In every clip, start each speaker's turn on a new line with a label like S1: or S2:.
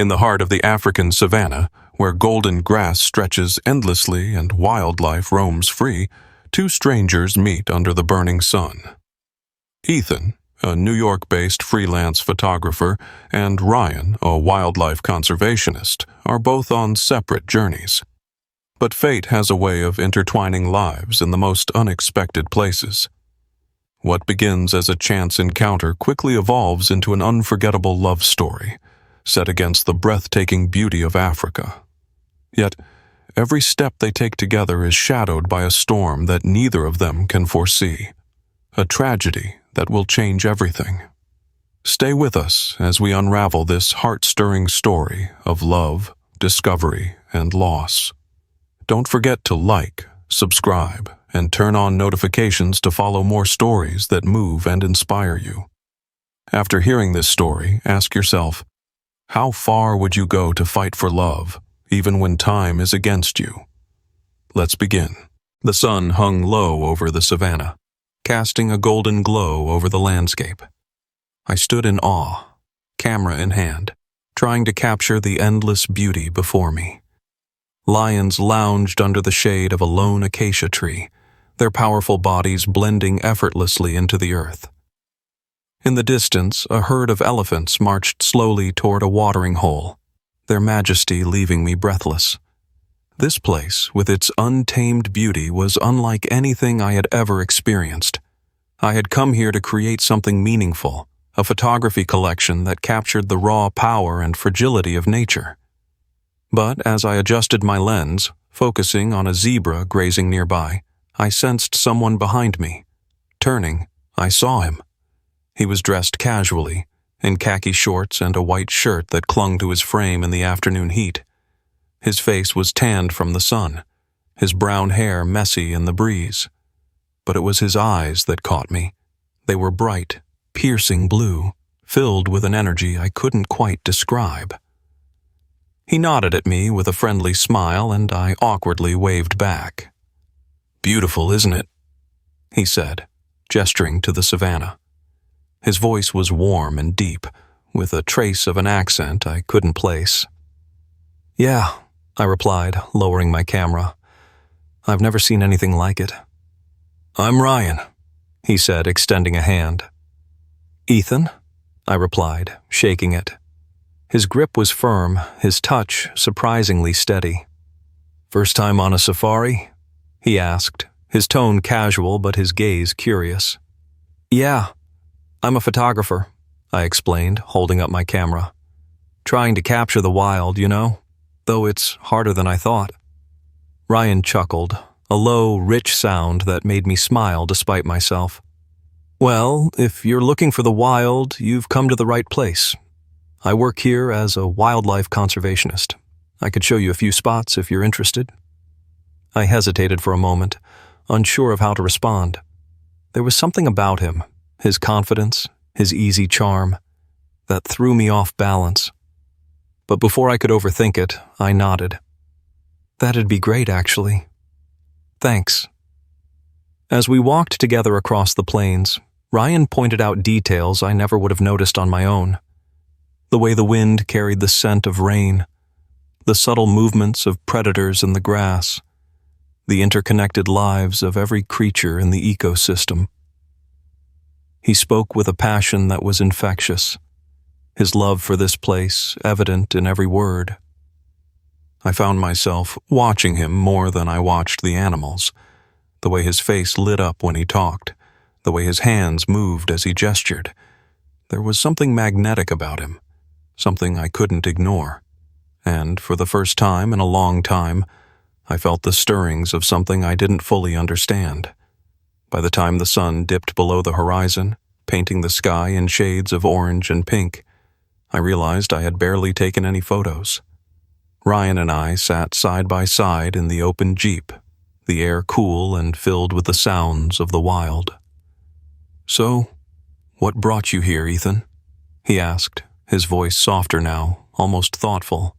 S1: In the heart of the African savannah, where golden grass stretches endlessly and wildlife roams free, two strangers meet under the burning sun. Ethan, a New York-based freelance photographer, and Ryan, a wildlife conservationist, are both on separate journeys. But fate has a way of intertwining lives in the most unexpected places. What begins as a chance encounter quickly evolves into an unforgettable love story, set against the breathtaking beauty of Africa. Yet, every step they take together is shadowed by a storm that neither of them can foresee, a tragedy that will change everything. Stay with us as we unravel this heart-stirring story of love, discovery, and loss. Don't forget to like, subscribe, and turn on notifications to follow more stories that move and inspire you. After hearing this story, ask yourself, how far would you go to fight for love, even when time is against you? Let's begin. The sun hung low over the savannah, casting a golden glow over the landscape. I stood in awe, camera in hand, trying to capture the endless beauty before me. Lions lounged under the shade of a lone acacia tree, their powerful bodies blending effortlessly into the earth. In the distance, a herd of elephants marched slowly toward a watering hole, their majesty leaving me breathless. This place, with its untamed beauty, was unlike anything I had ever experienced. I had come here to create something meaningful, a photography collection that captured the raw power and fragility of nature. But as I adjusted my lens, focusing on a zebra grazing nearby, I sensed someone behind me. Turning, I saw him. He was dressed casually, in khaki shorts and a white shirt that clung to his frame in the afternoon heat. His face was tanned from the sun, his brown hair messy in the breeze. But it was his eyes that caught me. They were bright, piercing blue, filled with an energy I couldn't quite describe. He nodded at me with a friendly smile, and I awkwardly waved back. "Beautiful, isn't it?" he said, gesturing to the savannah. His voice was warm and deep, with a trace of an accent I couldn't place. "Yeah," I replied, lowering my camera. "I've never seen anything like it." "I'm Ryan," he said, extending a hand. "Ethan?" I replied, shaking it. His grip was firm, his touch surprisingly steady. "First time on a safari?" he asked, his tone casual but his gaze curious. "Yeah, I'm a photographer," I explained, holding up my camera. "Trying to capture the wild, though it's harder than I thought." Ryan chuckled, a low, rich sound that made me smile despite myself. "Well, if you're looking for the wild, you've come to the right place. I work here as a wildlife conservationist. I could show you a few spots if you're interested." I hesitated for a moment, unsure of how to respond. There was something about him, his confidence, his easy charm, that threw me off balance. But before I could overthink it, I nodded. "That'd be great, actually. Thanks." As we walked together across the plains, Ryan pointed out details I never would have noticed on my own. The way the wind carried the scent of rain, the subtle movements of predators in the grass, the interconnected lives of every creature in the ecosystem. He spoke with a passion that was infectious, his love for this place evident in every word. I found myself watching him more than I watched the animals, the way his face lit up when he talked, the way his hands moved as he gestured. There was something magnetic about him, something I couldn't ignore, and for the first time in a long time, I felt the stirrings of something I didn't fully understand. By the time the sun dipped below the horizon, painting the sky in shades of orange and pink, I realized I had barely taken any photos. Ryan and I sat side by side in the open Jeep, the air cool and filled with the sounds of the wild. "So, what brought you here, Ethan?" he asked, his voice softer now, almost thoughtful.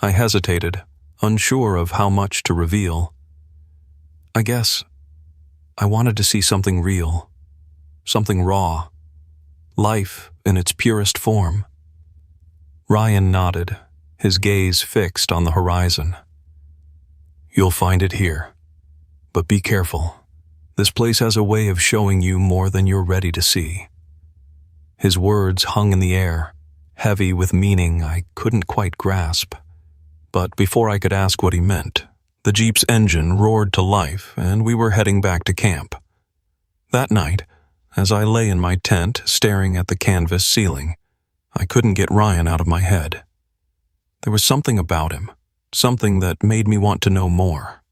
S1: I hesitated, unsure of how much to reveal. "I guess I wanted to see something real, something raw, life in its purest form." Ryan nodded, his gaze fixed on the horizon. "You'll find it here. But be careful. This place has a way of showing you more than you're ready to see." His words hung in the air, heavy with meaning I couldn't quite grasp. But before I could ask what he meant, the Jeep's engine roared to life and we were heading back to camp. That night, as I lay in my tent staring at the canvas ceiling, I couldn't get Ryan out of my head. There was something about him, something that made me want to know more.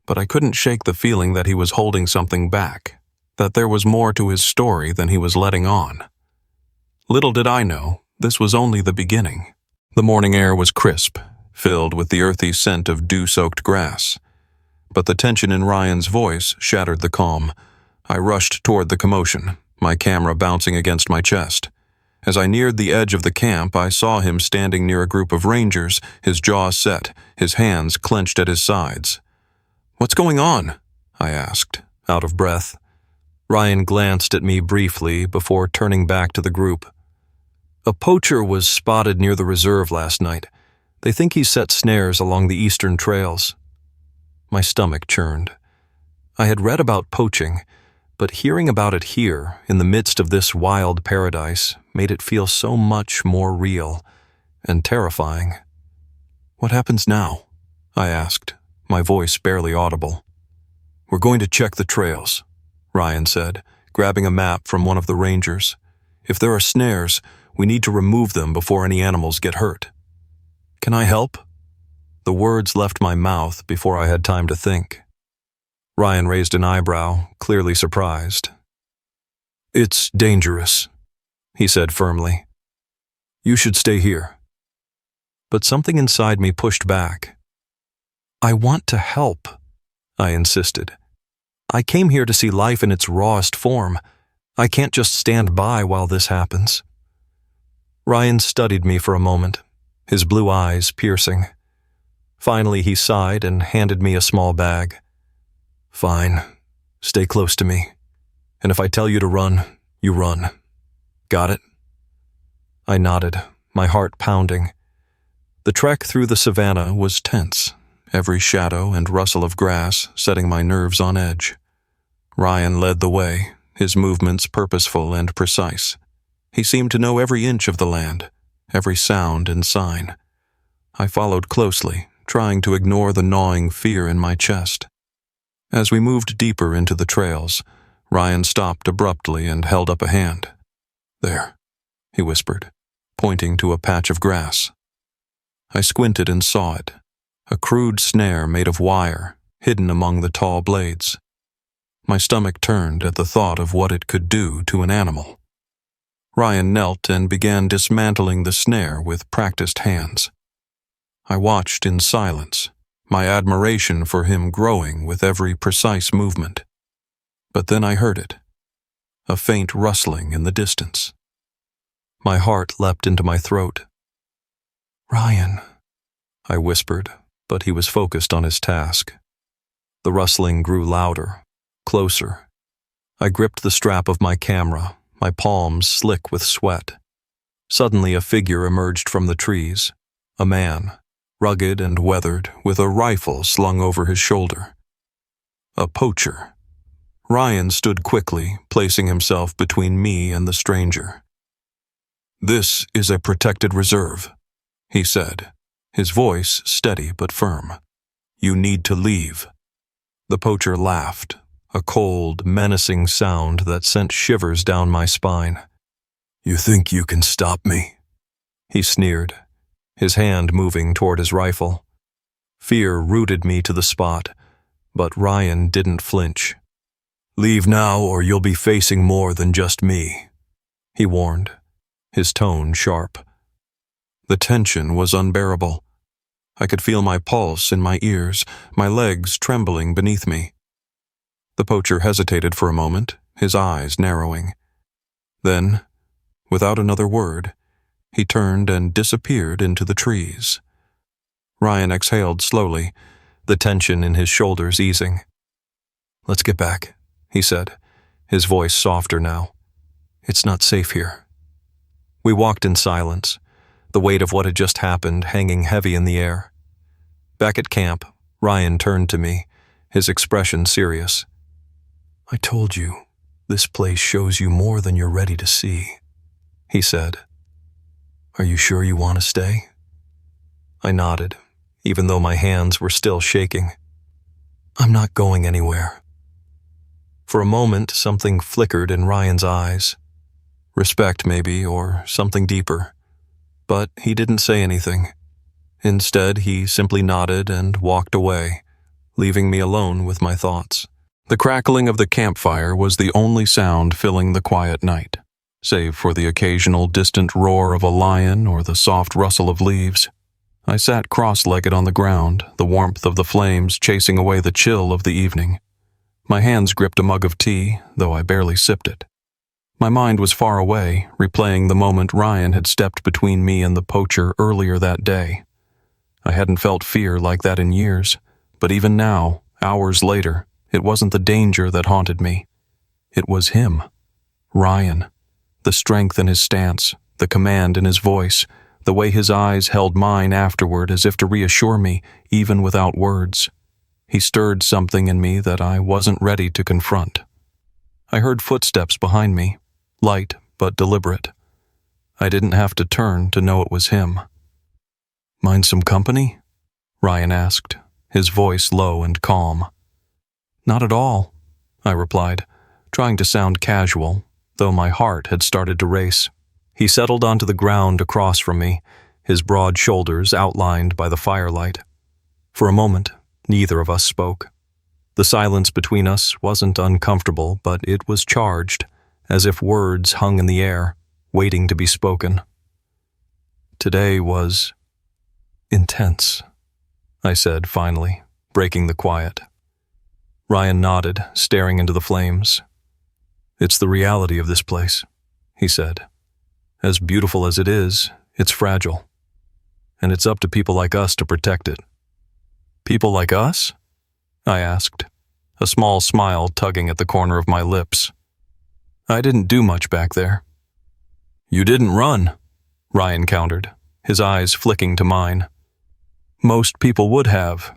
S1: But I couldn't shake the feeling that he was holding something back, that there was more to his story than he was letting on. Little did I know, this was only the beginning. The morning air was crisp, filled with the earthy scent of dew-soaked grass. But the tension in Ryan's voice shattered the calm. I rushed toward the commotion, my camera bouncing against my chest. As I neared the edge of the camp, I saw him standing near a group of rangers, his jaw set, his hands clenched at his sides. "What's going on?" I asked, out of breath. Ryan glanced at me briefly before turning back to the group. "A poacher was spotted near the reserve last night. They think he set snares along the eastern trails." My stomach churned. I had read about poaching, but hearing about it here, in the midst of this wild paradise, made it feel so much more real and terrifying. "What happens now?" I asked, my voice barely audible. "We're going to check the trails," Ryan said, grabbing a map from one of the rangers. "If there are snares, we need to remove them before any animals get hurt." "Can I help?" The words left my mouth before I had time to think. Ryan raised an eyebrow, clearly surprised. "It's dangerous," he said firmly. "You should stay here." But something inside me pushed back. "I want to help," I insisted. "I came here to see life in its rawest form. I can't just stand by while this happens." Ryan studied me for a moment, his blue eyes piercing. Finally, he sighed and handed me a small bag. "Fine. Stay close to me. And if I tell you to run, you run. Got it?" I nodded, my heart pounding. The trek through the savannah was tense, every shadow and rustle of grass setting my nerves on edge. Ryan led the way, his movements purposeful and precise. He seemed to know every inch of the land, every sound and sign. I followed closely, trying to ignore the gnawing fear in my chest. As we moved deeper into the trails, Ryan stopped abruptly and held up a hand. "There," he whispered, pointing to a patch of grass. I squinted and saw it, a crude snare made of wire, hidden among the tall blades. My stomach turned at the thought of what it could do to an animal. Ryan knelt and began dismantling the snare with practiced hands. I watched in silence, my admiration for him growing with every precise movement. But then I heard it, a faint rustling in the distance. My heart leapt into my throat. "Ryan," I whispered, but he was focused on his task. The rustling grew louder, closer. I gripped the strap of my camera, my palms slick with sweat. Suddenly a figure emerged from the trees, a man, rugged and weathered, with a rifle slung over his shoulder. A poacher. Ryan stood quickly, placing himself between me and the stranger. "This is a protected reserve," he said, his voice steady but firm. "You need to leave." The poacher laughed, a cold, menacing sound that sent shivers down my spine. "You think you can stop me?" he sneered, his hand moving toward his rifle. Fear rooted me to the spot, but Ryan didn't flinch. "Leave now or you'll be facing more than just me," he warned, his tone sharp. The tension was unbearable. I could feel my pulse in my ears, my legs trembling beneath me. The poacher hesitated for a moment, his eyes narrowing. Then, without another word, he turned and disappeared into the trees. Ryan exhaled slowly, the tension in his shoulders easing. "Let's get back," he said, his voice softer now. "It's not safe here." We walked in silence,
S2: the weight of what had just happened hanging heavy in the air. Back at camp, Ryan turned to me, his expression serious. "I told you, this place shows you more than you're ready to see," he said. "Are you sure you want to stay?" I nodded, even though my hands were still shaking. "I'm not going anywhere." For a moment, something flickered in Ryan's eyes. Respect, maybe, or something deeper. But he didn't say anything. Instead, he simply nodded and walked away, leaving me alone with my thoughts. The crackling of the campfire was the only sound filling the quiet night, save for the occasional distant roar of a lion or the soft rustle of leaves. I sat cross-legged on the ground, the warmth of the flames chasing away the chill of the evening. My hands gripped a mug of tea, though I barely sipped it. My mind was far away, replaying the moment Ryan had stepped between me and the poacher earlier that day. I hadn't felt fear like that in years, but even now, hours later, it wasn't the danger that haunted me. It was him, Ryan. The strength in his stance, the command in his voice, the way his eyes held mine afterward as if to reassure me, even without words. He stirred something in me that I wasn't ready to confront. I heard footsteps behind me, light but deliberate. I didn't have to turn to know it was him. "Mind some company?" Ryan asked, his voice low and calm. "Not at all," I replied, trying to sound casual, though my heart had started to race. He settled onto the ground across from me, his broad shoulders outlined by the firelight. For a moment, neither of us spoke. The silence between us wasn't uncomfortable, but it was charged, as if words hung in the air, waiting to be spoken. "Today was intense," I said finally, breaking the quiet. Ryan nodded, staring into the flames. "It's the reality of this place," he said. "As beautiful as it is, it's fragile. And it's up to people like us to protect it." "People like us?" I asked, a small smile tugging at the corner of my lips. "I didn't do much back there." "You didn't run," Ryan countered, his eyes flicking to mine. "Most people would have,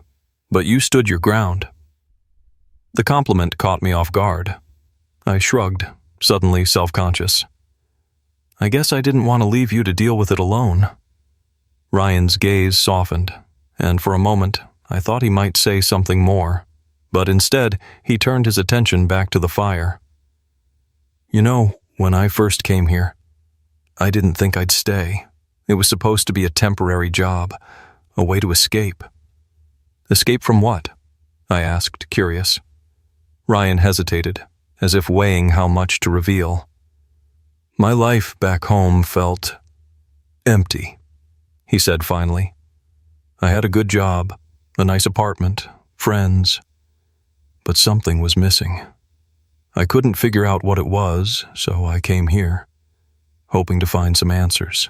S2: but you stood your ground." The compliment caught me off guard. I shrugged, suddenly self-conscious. "I guess I didn't want to leave you to deal with it alone." Ryan's gaze softened, and for a moment I thought he might say something more, but instead he turned his attention back to the fire. "You know, when I first came here, I didn't think I'd stay. It was supposed to be a temporary job, a way to escape." "Escape from what?" I asked, curious. Ryan hesitated, as if weighing how much to reveal. "My life back home felt empty," he said finally. "I had a good job, a nice apartment, friends, but something was missing. I couldn't figure out what it was, so I came here, hoping to find some answers."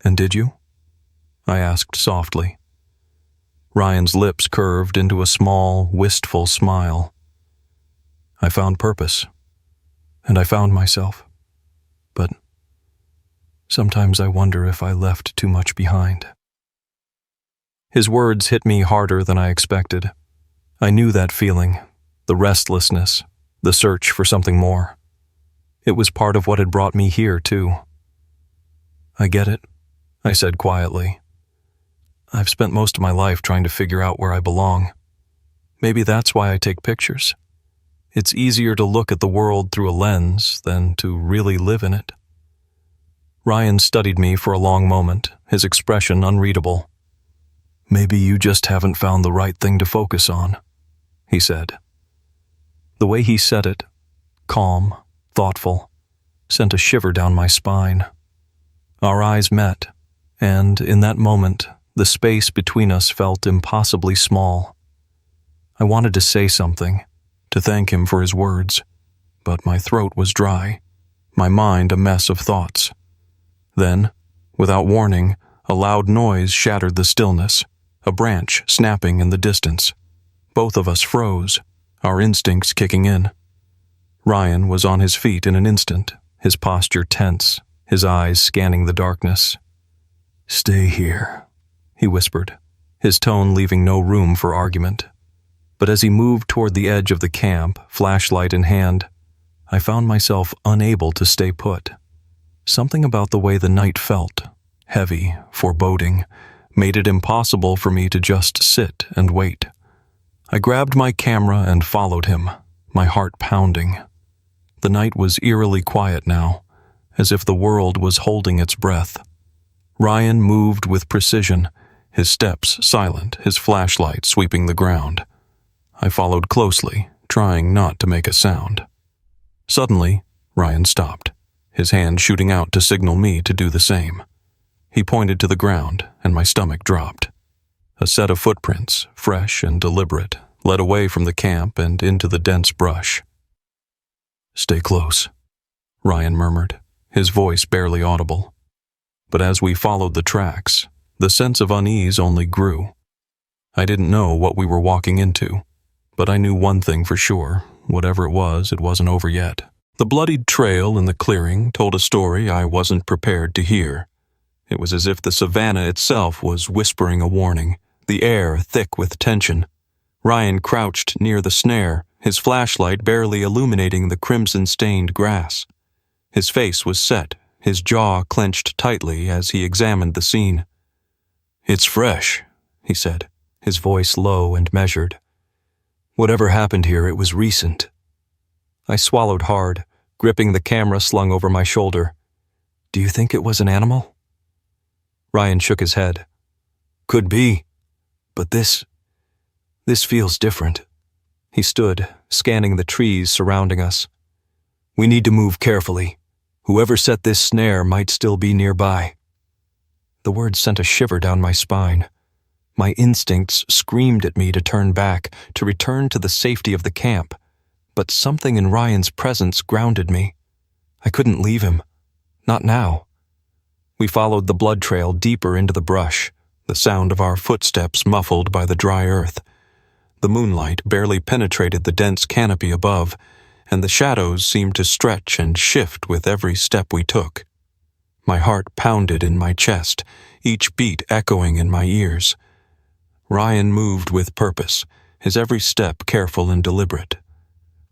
S2: "And did you?" I asked softly. Ryan's lips curved into a small, wistful smile. "I found purpose, and I found myself. But sometimes I wonder if I left too much behind." His words hit me harder than I expected. I knew that feeling, the restlessness, the search for something more. It was part of what had brought me here, too. "I get it," I said quietly. "I've spent most of my life trying to figure out where I belong. Maybe that's why I take pictures. It's easier to look at the world through a lens than to really live in it." Ryan studied me for a long moment, his expression unreadable. "Maybe you just haven't found the right thing to focus on," he said. The way he said it, calm, thoughtful, sent a shiver down my spine. Our eyes met, and in that moment, the space between us felt impossibly small. I wanted to say something, to thank him for his words, but my throat was dry, my mind a mess of thoughts. Then, without warning, a loud noise shattered the stillness, a branch snapping in the distance. Both of us froze, our instincts kicking in. Ryan was on his feet in an instant, his posture tense, his eyes scanning the darkness. "Stay here," he whispered, his tone leaving no room for argument. But as he moved toward the edge of the camp, flashlight in hand, I found myself unable to stay put. Something about the way the night felt, heavy, foreboding, made it impossible for me to just sit and wait. I grabbed my camera and followed him, my heart pounding. The night was eerily quiet now, as if the world was holding its breath. Ryan moved with precision, his steps silent, his flashlight sweeping the ground. I followed closely, trying not to make a sound. Suddenly, Ryan stopped, his hand shooting out to signal me to do the same. He pointed to the ground, and my stomach dropped. A set of footprints, fresh and deliberate, led away from the camp and into the dense brush. "Stay close," Ryan murmured, his voice barely audible. But as we followed the tracks, the sense of unease only grew. I didn't know what we were walking into, but I knew one thing for sure: whatever it wasn't over yet. The bloodied trail in the clearing told a story I wasn't prepared to hear. It was as if the savannah itself was whispering a warning, the air thick with tension. Ryan crouched near the snare, his flashlight barely illuminating the crimson-stained grass. His face was set, his jaw clenched tightly as he examined the scene. "It's fresh," he said, his voice low and measured. "Whatever happened here, it was recent." I swallowed hard, gripping the camera slung over my shoulder. "Do you think it was an animal?" Ryan shook his head. "Could be, but this feels different." He stood, scanning the trees surrounding us. "We need to move carefully. Whoever set this snare might still be nearby." The words sent a shiver down my spine. My instincts screamed at me to turn back, to return to the safety of the camp, but something in Ryan's presence grounded me. I couldn't leave him. Not now. We followed the blood trail deeper into the brush, the sound of our footsteps muffled by the dry earth. The moonlight barely penetrated the dense canopy above, and the shadows seemed to stretch and shift with every step we took. My heart pounded in my chest, each beat echoing in my ears. Ryan moved with purpose, his every step careful and deliberate.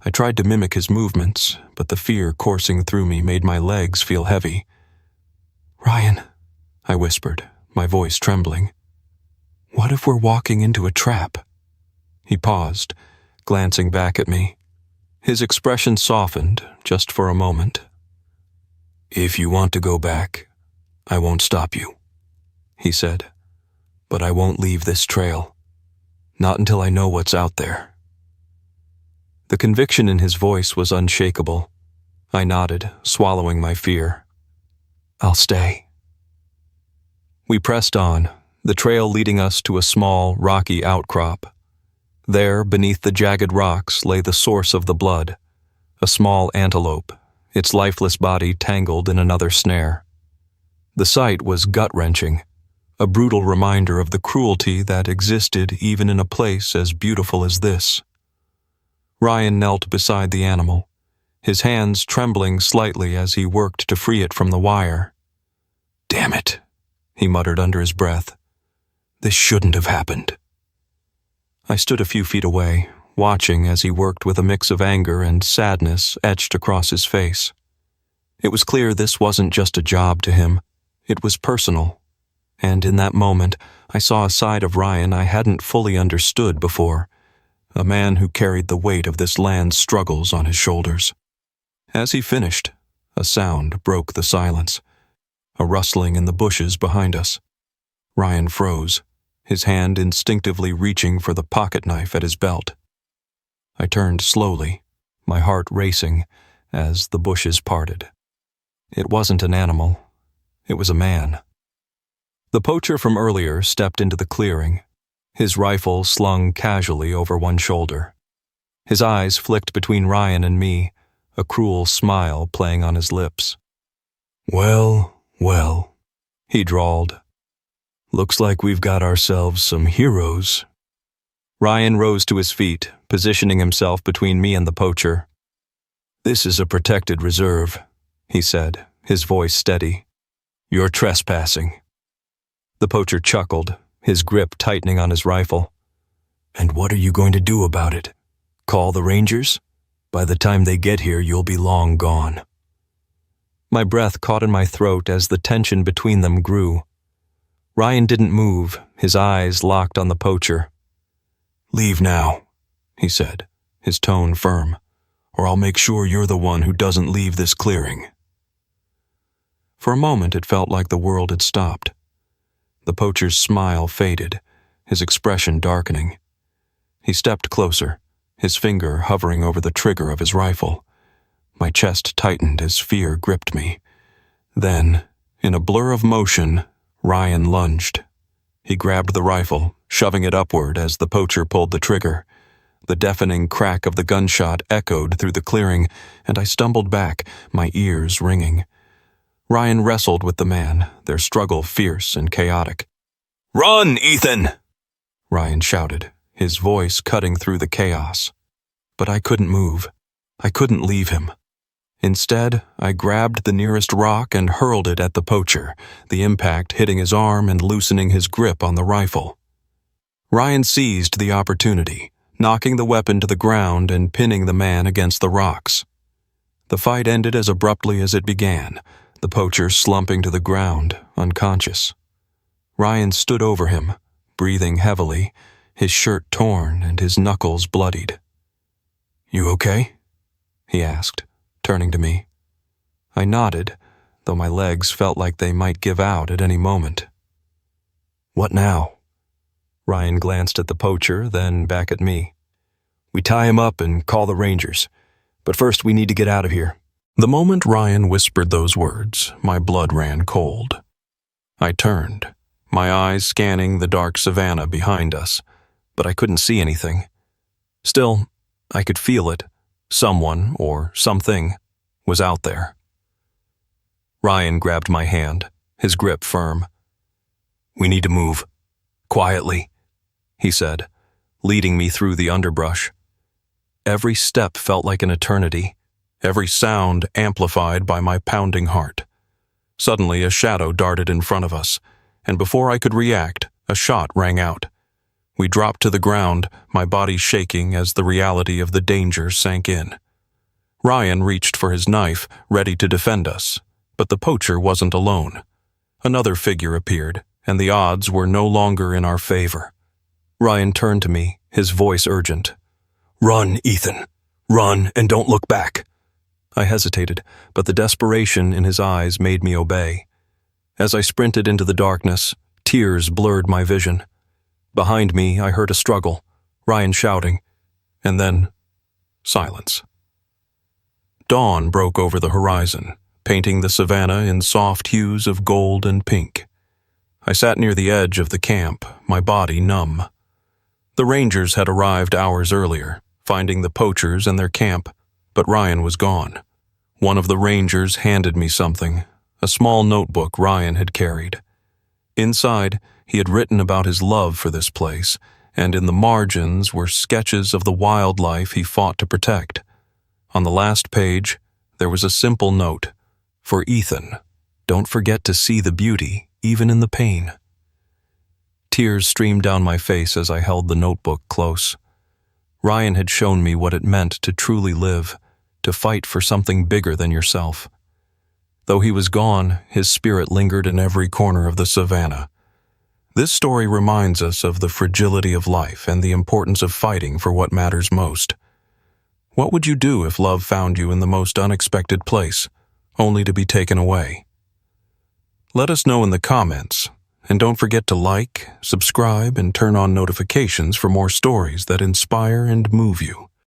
S2: I tried to mimic his movements, but the fear coursing through me made my legs feel heavy. "Ryan," I whispered, my voice trembling. "What if we're walking into a trap?" He paused, glancing back at me. His expression softened, just for a moment. "If you want to go back, I won't stop you," he said. "But I won't leave this trail. Not until I know what's out there." The conviction in his voice was unshakable. I nodded, swallowing my fear. "I'll stay." We pressed on, the trail leading us to a small, rocky outcrop. There, beneath the jagged rocks, lay the source of the blood, a small antelope, its lifeless body tangled in another snare. The sight was gut-wrenching, a brutal reminder of the cruelty that existed even in a place as beautiful as this. Ryan knelt beside the animal, his hands trembling slightly as he worked to free it from the wire. "Damn it," he muttered under his breath. "This shouldn't have happened." I stood a few feet away, watching as he worked with a mix of anger and sadness etched across his face. It was clear this wasn't just a job to him, it was personal. And in that moment, I saw a side of Ryan I hadn't fully understood before, a man who carried the weight of this land's struggles on his shoulders. As he finished, a sound broke the silence, a rustling in the bushes behind us. Ryan froze, his hand instinctively reaching for the pocket knife at his belt. I turned slowly, my heart racing, as the bushes parted. It wasn't an animal. It was a man. The poacher from earlier stepped into the clearing, his rifle slung casually over one shoulder. His eyes flicked between Ryan and me, a cruel smile playing on his lips. "Well, well," he drawled. "Looks like we've got ourselves some heroes." Ryan rose to his feet, positioning himself between me and the poacher. "This is a protected reserve," he said, his voice steady. "You're trespassing." The poacher chuckled, his grip tightening on his rifle. "And what are you going to do about it? Call the Rangers? By the time they get here, you'll be long gone." My breath caught in my throat as the tension between them grew. Ryan didn't move, his eyes locked on the poacher. "Leave now," he said, his tone firm, "or I'll make sure you're the one who doesn't leave this clearing." For a moment it felt like the world had stopped. The poacher's smile faded, his expression darkening. He stepped closer, his finger hovering over the trigger of his rifle. My chest tightened as fear gripped me. Then, in a blur of motion, Ryan lunged. He grabbed the rifle, shoving it upward as the poacher pulled the trigger. The deafening crack of the gunshot echoed through the clearing, and I stumbled back, my ears ringing. Ryan wrestled with the man, their struggle fierce and chaotic. "Run, Ethan!" Ryan shouted, his voice cutting through the chaos. But I couldn't move. I couldn't leave him. Instead, I grabbed the nearest rock and hurled it at the poacher, the impact hitting his arm and loosening his grip on the rifle. Ryan seized the opportunity, knocking the weapon to the ground and pinning the man against the rocks. The fight ended as abruptly as it began, the poacher slumping to the ground, unconscious. Ryan stood over him, breathing heavily, his shirt torn and his knuckles bloodied. "You okay?" he asked, turning to me. I nodded, though my legs felt like they might give out at any moment. "What now?" Ryan glanced at the poacher, then back at me. "We tie him up and call the Rangers, but first we need to get out of here."
S1: The moment Ryan whispered those words, my blood ran cold. I turned, my eyes scanning the dark savannah behind us, but I couldn't see anything. Still, I could feel it. Someone, or something, was out there. Ryan grabbed my hand, his grip firm. "We need to move. Quietly," he said, leading me through the underbrush. Every step felt like an eternity, every sound amplified by my pounding heart. Suddenly, a shadow darted in front of us, and before I could react, a shot rang out. We dropped to the ground, my body shaking as the reality of the danger sank in. Ryan reached for his knife, ready to defend us, but the poacher wasn't alone. Another figure appeared, and the odds were no longer in our favor. Ryan turned to me, his voice urgent. "Run, Ethan. Run and don't look back." I hesitated, but the desperation in his eyes made me obey. As I sprinted into the darkness, tears blurred my vision. Behind me, I heard a struggle, Ryan shouting, and then silence. Dawn broke over the horizon, painting the savannah in soft hues of gold and pink. I sat near the edge of the camp, my body numb. The Rangers had arrived hours earlier, finding the poachers and their camp, but Ryan was gone. One of the Rangers handed me something, a small notebook Ryan had carried. Inside, he had written about his love for this place, and in the margins were sketches of the wildlife he fought to protect. On the last page, there was a simple note, "For Ethan, don't forget to see the beauty, even in the pain." Tears streamed down my face as I held the notebook close. Ryan had shown me what it meant to truly live, to fight for something bigger than yourself. Though he was gone, his spirit lingered in every corner of the savannah. This story reminds us of the fragility of life and the importance of fighting for what matters most. What would you do if love found you in the most unexpected place, only to be taken away? Let us know in the comments, and don't forget to like, subscribe, and turn on notifications for more stories that inspire and move you.